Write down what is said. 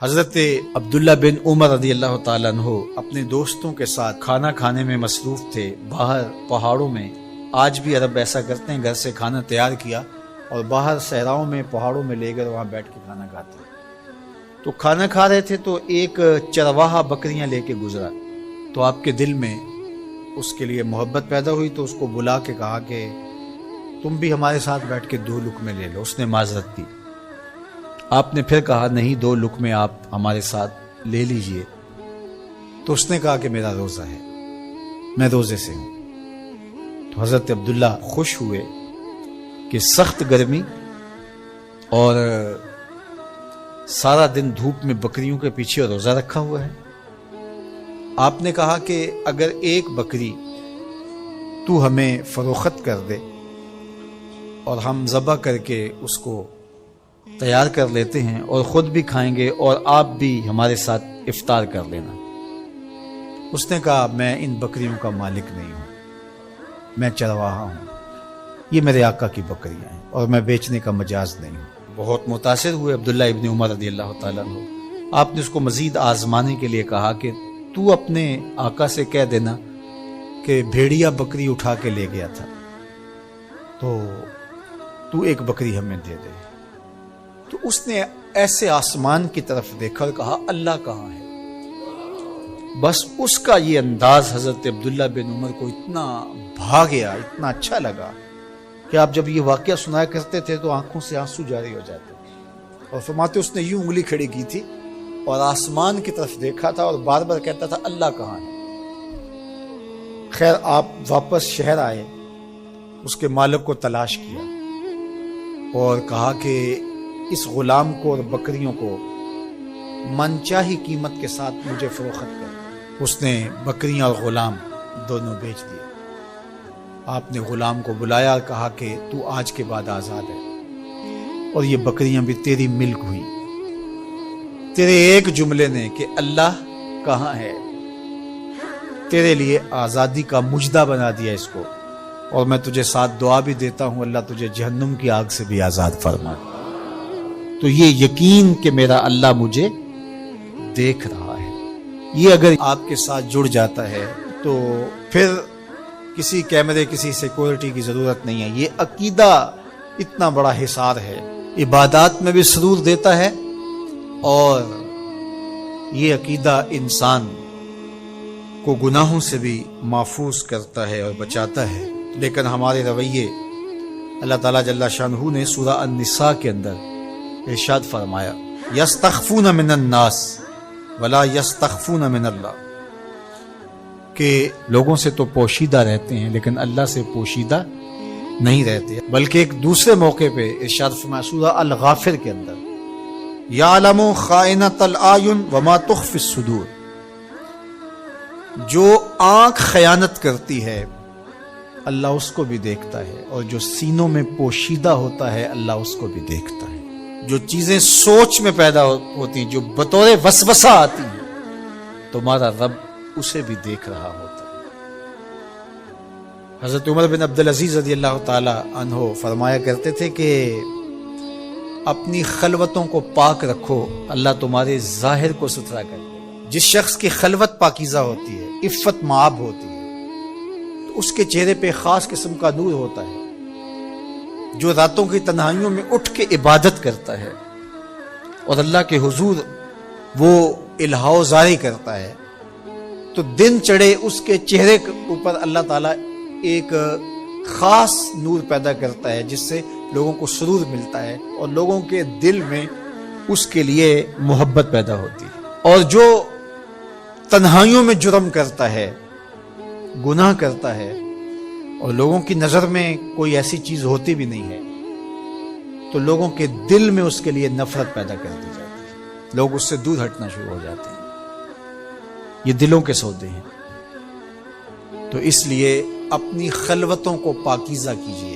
حضرت عبداللہ بن عمر رضی اللہ تعالیٰ عنہ اپنے دوستوں کے ساتھ کھانا کھانے میں مصروف تھے باہر پہاڑوں میں۔ آج بھی عرب ایسا کرتے ہیں، گھر سے کھانا تیار کیا اور باہر صحراؤں میں پہاڑوں میں لے کر وہاں بیٹھ کے کھانا کھاتے ہیں۔ تو کھانا کھا رہے تھے تو ایک چرواہا بکریاں لے کے گزرا، تو آپ کے دل میں اس کے لیے محبت پیدا ہوئی، تو اس کو بلا کے کہا کہ تم بھی ہمارے ساتھ بیٹھ کے 2 لقمے لے لو۔ اس نے معذرت کی۔ آپ نے پھر کہا نہیں، 2 لقمے آپ ہمارے ساتھ لے لیجئے۔ تو اس نے کہا کہ میرا روزہ ہے، میں روزے سے ہوں۔ تو حضرت عبداللہ خوش ہوئے کہ سخت گرمی اور سارا دن دھوپ میں بکریوں کے پیچھے روزہ رکھا ہوا ہے۔ آپ نے کہا کہ اگر ایک بکری تو ہمیں فروخت کر دے اور ہم ذبح کر کے اس کو تیار کر لیتے ہیں اور خود بھی کھائیں گے اور آپ بھی ہمارے ساتھ افطار کر لینا۔ اس نے کہا میں ان بکریوں کا مالک نہیں ہوں، میں چرواہا ہوں، یہ میرے آقا کی بکریاں ہیں اور میں بیچنے کا مجاز نہیں ہوں۔ بہت متاثر ہوئے عبداللہ ابن عمر رضی اللہ تعالیٰ عنہ۔ آپ نے اس کو مزید آزمانے کے لیے کہا کہ تو اپنے آقا سے کہہ دینا کہ بھیڑیا بکری اٹھا کے لے گیا تھا، تو ایک بکری ہمیں دے دے۔ تو اس نے ایسے آسمان کی طرف دیکھا اور کہا اللہ کہاں ہے؟ بس اس کا یہ انداز حضرت عبداللہ بن عمر کو اتنا بھا گیا، اتنا اچھا لگا کہ آپ جب یہ واقعہ سنایا کرتے تھے تو آنکھوں سے آنسو جاری ہو جاتے اور فرماتے اس نے یوں انگلی کھڑی کی تھی اور آسمان کی طرف دیکھا تھا اور بار بار کہتا تھا اللہ کہاں ہے؟ خیر آپ واپس شہر آئے، اس کے مالک کو تلاش کیا اور کہا کہ اس غلام کو اور بکریوں کو من چاہی قیمت کے ساتھ مجھے فروخت کر۔ اس نے بکریاں اور غلام دونوں بیچ دیے۔ آپ نے غلام کو بلایا اور کہا کہ تو آج کے بعد آزاد ہے اور یہ بکریاں بھی تیری ملک ہوئی۔ تیرے ایک جملے نے کہ اللہ کہاں ہے تیرے لیے آزادی کا مجدہ بنا دیا اس کو، اور میں تجھے ساتھ دعا بھی دیتا ہوں اللہ تجھے جہنم کی آگ سے بھی آزاد فرمائے۔ تو یہ یقین کہ میرا اللہ مجھے دیکھ رہا ہے، یہ اگر آپ کے ساتھ جڑ جاتا ہے تو پھر کسی کیمرے کسی سیکورٹی کی ضرورت نہیں ہے۔ یہ عقیدہ اتنا بڑا حصار ہے، عبادات میں بھی سرور دیتا ہے اور یہ عقیدہ انسان کو گناہوں سے بھی محفوظ کرتا ہے اور بچاتا ہے۔ لیکن ہمارے رویے اللہ تعالیٰ جل شانہ نے سورہ النساء کے اندر ارشاد فرمایا یستخفون من الناس ولا یستخفون من اللہ، کہ لوگوں سے تو پوشیدہ رہتے ہیں لیکن اللہ سے پوشیدہ نہیں رہتے۔ بلکہ ایک دوسرے موقع پہ ارشاد فرمایا سورہ الغافر کے اندر یعلم خائنۃ الاعین وما تخفی الصدور، جو آنکھ خیانت کرتی ہے اللہ اس کو بھی دیکھتا ہے، اور جو سینوں میں پوشیدہ ہوتا ہے اللہ اس کو بھی دیکھتا ہے۔ جو چیزیں سوچ میں پیدا ہوتی ہیں، جو بطور وسوسہ آتی ہیں، تمہارا رب اسے بھی دیکھ رہا ہوتا ہے۔ حضرت عمر بن عبدالعزیز رضی اللہ تعالی عنہ فرمایا کرتے تھے کہ اپنی خلوتوں کو پاک رکھو، اللہ تمہارے ظاہر کو ستھرا کر دے گا۔ جس شخص کی خلوت پاکیزہ ہوتی ہے، عفت مآب ہوتی ہے، تو اس کے چہرے پہ خاص قسم کا نور ہوتا ہے۔ جو راتوں کی تنہائیوں میں اٹھ کے عبادت کرتا ہے اور اللہ کے حضور وہ الہاء زاری کرتا ہے، تو دن چڑھے اس کے چہرے کے اوپر اللہ تعالیٰ ایک خاص نور پیدا کرتا ہے جس سے لوگوں کو سرور ملتا ہے اور لوگوں کے دل میں اس کے لیے محبت پیدا ہوتی ہے۔ اور جو تنہائیوں میں جرم کرتا ہے، گناہ کرتا ہے اور لوگوں کی نظر میں کوئی ایسی چیز ہوتی بھی نہیں ہے، تو لوگوں کے دل میں اس کے لیے نفرت پیدا کر دی جاتی ہے، لوگ اس سے دور ہٹنا شروع ہو جاتے ہیں۔ یہ دلوں کے سودے ہیں۔ تو اس لیے اپنی خلوتوں کو پاکیزہ کیجیے۔